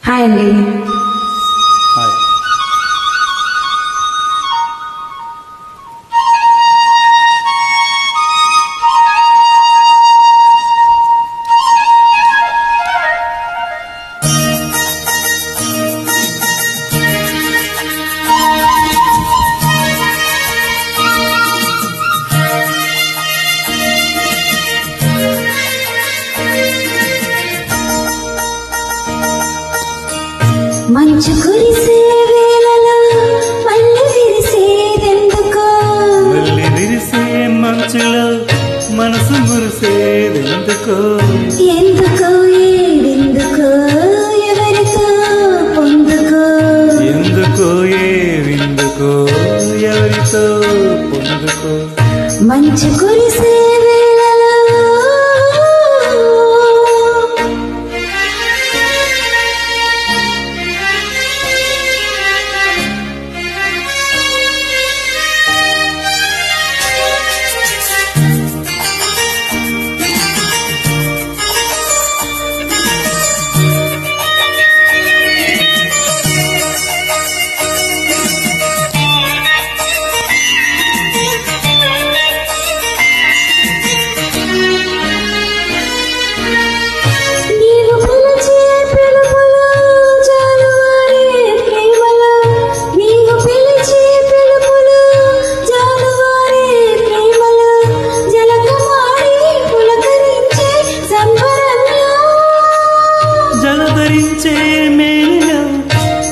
Hi అండి. Hi. మంచు కురిసే వేళలో మళ్ళీ విరిసేదెందుకో, మళ్ళీ విరిసే మంచులో మనసు మురిసేదెందుకో, ఎందుకో ఏదెందుకో ఎవరితో పొందుకో, ఎందుకో ఏవిందుకో ఎవరితో పొందుకో. మంచు కురిసే వేళలో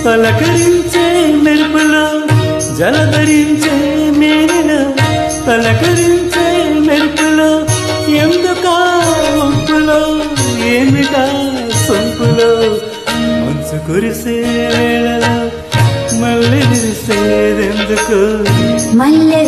పలకరించే మెరుపులో, జలధరించే మేనిలో పలకరించే మెరుపులో, ఎందుకా వంపులో ఏమిటా సొంపులో. మంచు కురిసే వేళలో మళ్ళీ విరిసేదెందుకు, మళ్ళీ